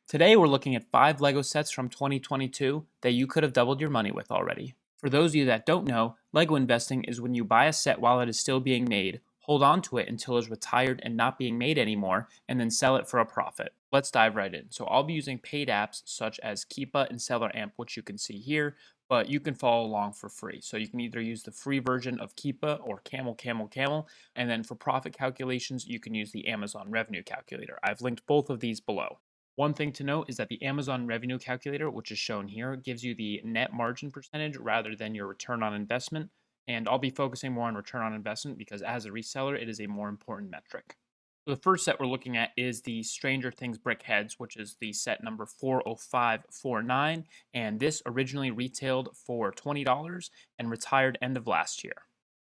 Today we're looking at 5 LEGO sets from 2022 that you could have doubled your money with already. For those of you that don't know, LEGO investing is when you buy a set while it is still being made, hold on to it until it's retired and not being made anymore, and then sell it for a profit. Let's dive right in. So I'll be using paid apps such as Keepa and SellerAmp, which you can see here, but you can follow along for free. So you can either use the free version of Keepa or Camel, and then for profit calculations, you can use the Amazon revenue calculator. I've linked both of these below. One thing to note is that the Amazon revenue calculator, which is shown here, gives you the net margin percentage rather than your return on investment. And I'll be focusing more on return on investment because as a reseller, it is a more important metric. So the first set we're looking at is the Stranger Things brick heads, which is the set number 40549. And this originally retailed for $20 and retired end of last year.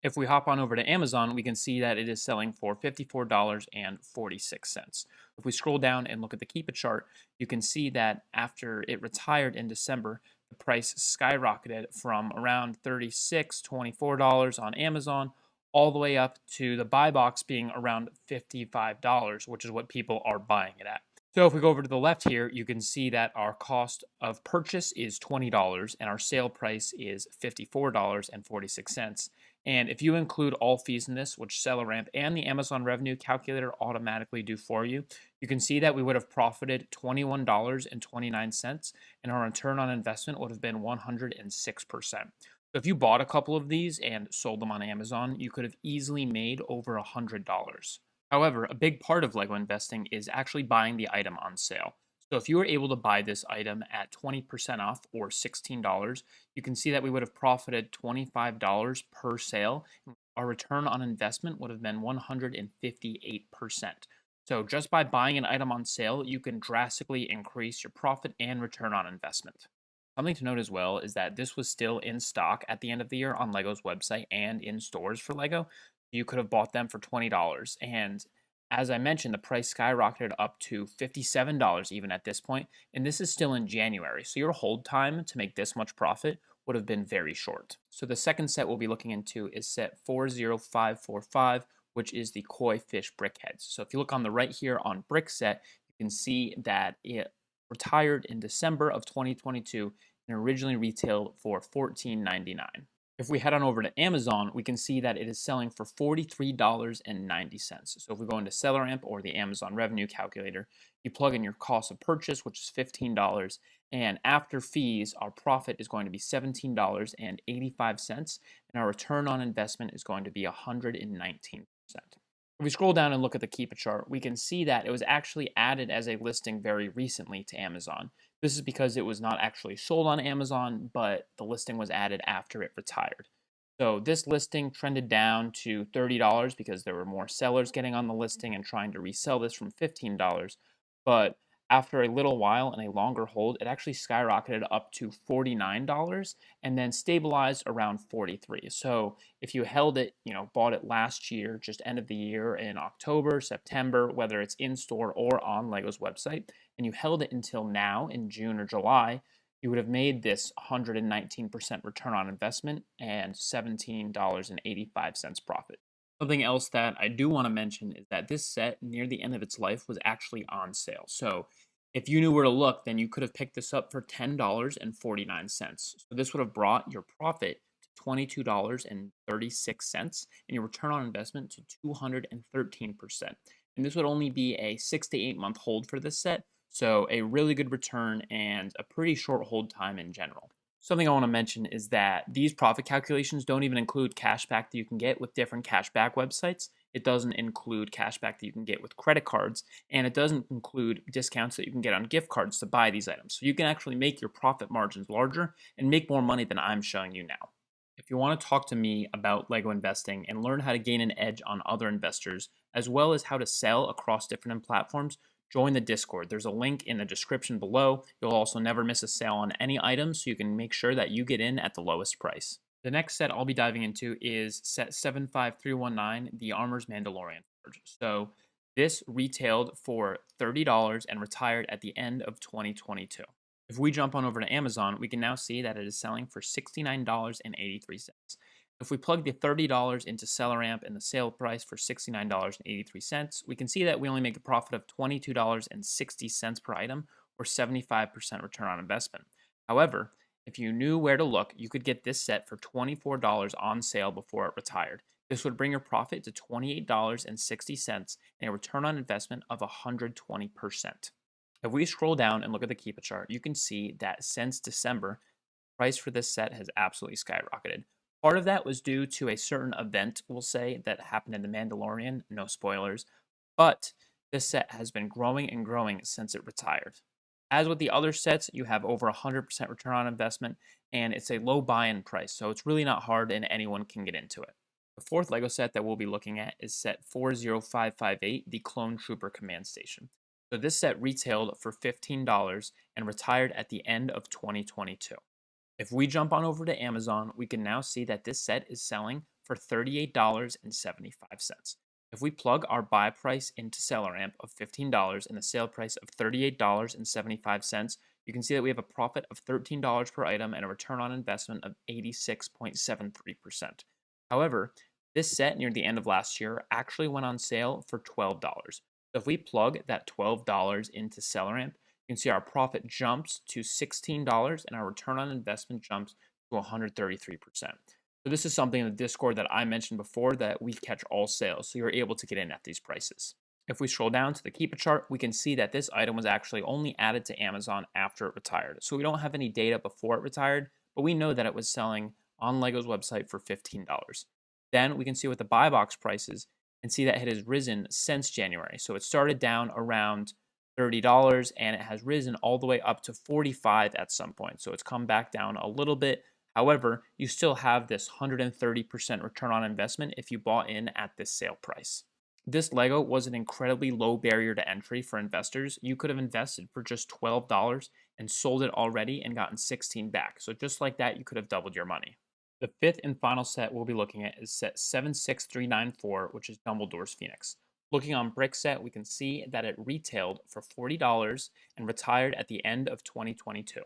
If we hop on over to Amazon, we can see that it is selling for $54.46. If we scroll down and look at the Keepa chart, you can see that after it retired in December, the price skyrocketed from around $36, $24 on Amazon all the way up to the buy box being around $55, which is what people are buying it at. So if we go over to the left here, you can see that our cost of purchase is $20 and our sale price is $54.46. And if you include all fees in this, which SellerAmp and the Amazon revenue calculator automatically do for you, you can see that we would have profited $21.29 and our return on investment would have been 106%. So if you bought a couple of these and sold them on Amazon, you could have easily made over $100. However, a big part of LEGO investing is actually buying the item on sale. So if you were able to buy this item at 20% off or $16, you can see that we would have profited $25 per sale. Our return on investment would have been 158%. So just by buying an item on sale, you can drastically increase your profit and return on investment. Something to note as well is that this was still in stock at the end of the year on LEGO's website and in stores for LEGO. You could have bought them for $20. And as I mentioned, the price skyrocketed up to $57 even at this point, and this is still in January. So your hold time to make this much profit would have been very short. So the second set we'll be looking into is set 40545, which is the koi fish brick heads. So if you look on the right here on brick set, you can see that it retired in December of 2022 and originally retailed for $14.99. If we head on over to Amazon, we can see that it is selling for $43.90. So if we go into SellerAmp or the Amazon revenue calculator, you plug in your cost of purchase, which is $15, and after fees, our profit is going to be $17.85, and our return on investment is going to be 119%. If we scroll down and look at the Keepa chart, we can see that it was actually added as a listing very recently to Amazon. This is because it was not actually sold on Amazon, but the listing was added after it retired. So this listing trended down to $30 because there were more sellers getting on the listing and trying to resell this from $15. But after a little while and a longer hold, it actually skyrocketed up to $49 and then stabilized around $43. So if you held it, bought it last year, just end of the year in October, September, whether it's in store or on LEGO's website, and you held it until now in June or July, you would have made this 119% return on investment and $17.85 profit. Something else that I do want to mention is that this set near the end of its life was actually on sale. So if you knew where to look, then you could have picked this up for $10.49. So this would have brought your profit to $22.36 and your return on investment to 213%. And this would only be a 6 to 8 month hold for this set. So a really good return and a pretty short hold time in general. Something I want to mention is that these profit calculations don't even include cashback that you can get with different cashback websites. It doesn't include cashback that you can get with credit cards, and it doesn't include discounts that you can get on gift cards to buy these items. So you can actually make your profit margins larger and make more money than I'm showing you now. If you want to talk to me about LEGO investing and learn how to gain an edge on other investors, as well as how to sell across different platforms, join the Discord. There's a link in the description below. You'll also never miss a sale on any item, so you can make sure that you get in at the lowest price. The next set I'll be diving into is set 75319, the Armor's Mandalorian Forge. So this retailed for $30 and retired at the end of 2022. If we jump on over to Amazon, we can now see that it is selling for $69.83. If we plug the $30 into SellerAmp and the sale price for $69.83, we can see that we only make a profit of $22.60 per item, or 75% return on investment. However, if you knew where to look, you could get this set for $24 on sale before it retired. This would bring your profit to $28.60 and a return on investment of 120%. If we scroll down and look at the Keepa chart, you can see that since December, price for this set has absolutely skyrocketed. Part of that was due to a certain event, we'll say, that happened in The Mandalorian. No spoilers. But this set has been growing and growing since it retired. As with the other sets, you have over 100% return on investment, and it's a low buy-in price, so it's really not hard and anyone can get into it. The fourth LEGO set that we'll be looking at is set 40558, the Clone Trooper Command Station. So this set retailed for $15 and retired at the end of 2022. If we jump on over to Amazon, we can now see that this set is selling for $38.75. If we plug our buy price into SellerAmp of $15 and the sale price of $38.75, you can see that we have a profit of $13 per item and a return on investment of 86.73%. However, this set near the end of last year actually went on sale for $12. So if we plug that $12 into SellerAmp, you can see our profit jumps to $16 and our return on investment jumps to 133%. So this is something in the Discord that I mentioned before, that we catch all sales, so you're able to get in at these prices. If we scroll down to the Keepa chart, we can see that this item was actually only added to Amazon after it retired. So we don't have any data before it retired, but we know that it was selling on LEGO's website for $15. Then we can see what the buy box price is and see that it has risen since January. So it started down around $30 and it has risen all the way up to $45 at some point. So it's come back down a little bit. However, you still have this 130% return on investment if you bought in at this sale price. This LEGO was an incredibly low barrier to entry for investors. You could have invested for just $12 and sold it already and gotten 16 back. So just like that, you could have doubled your money. The fifth and final set we'll be looking at is set 76394, which is Dumbledore's Phoenix. Looking on Brickset, we can see that it retailed for $40 and retired at the end of 2022.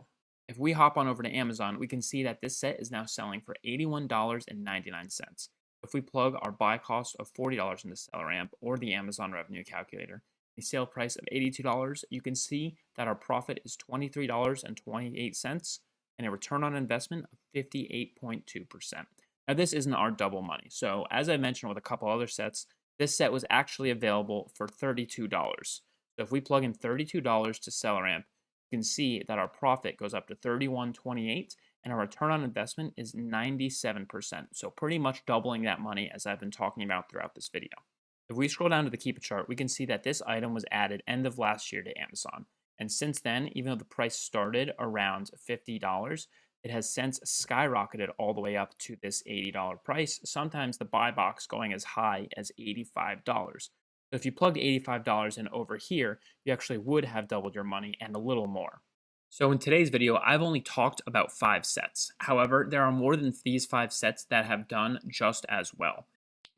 If we hop on over to Amazon, we can see that this set is now selling for $81.99. If we plug our buy cost of $40 into SellerAmp or the Amazon revenue calculator, a sale price of $82, you can see that our profit is $23.28 and a return on investment of 58.2%. Now this isn't our double money. So as I mentioned with a couple other sets, this set was actually available for $32. So if we plug in $32 to SellerAmp, you can see that our profit goes up to $31.28 and our return on investment is 97%. So pretty much doubling that money, as I've been talking about throughout this video. If we scroll down to the Keepa chart, we can see that this item was added end of last year to Amazon. And since then, even though the price started around $50, it has since skyrocketed all the way up to this $80 price, sometimes the buy box going as high as $85. So if you plugged $85 in over here, you actually would have doubled your money and a little more. So in today's video, I've only talked about 5 sets. However, there are more than these 5 sets that have done just as well.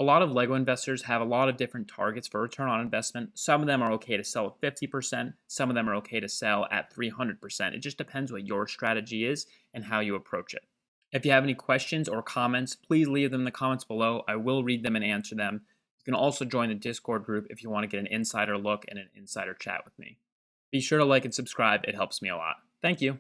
A lot of LEGO investors have a lot of different targets for return on investment. Some of them are okay to sell at 50%. Some of them are okay to sell at 300%. It just depends what your strategy is and how you approach it. If you have any questions or comments, please leave them in the comments below. I will read them and answer them. You can also join the Discord group if you want to get an insider look and an insider chat with me. Be sure to like and subscribe. It helps me a lot. Thank you.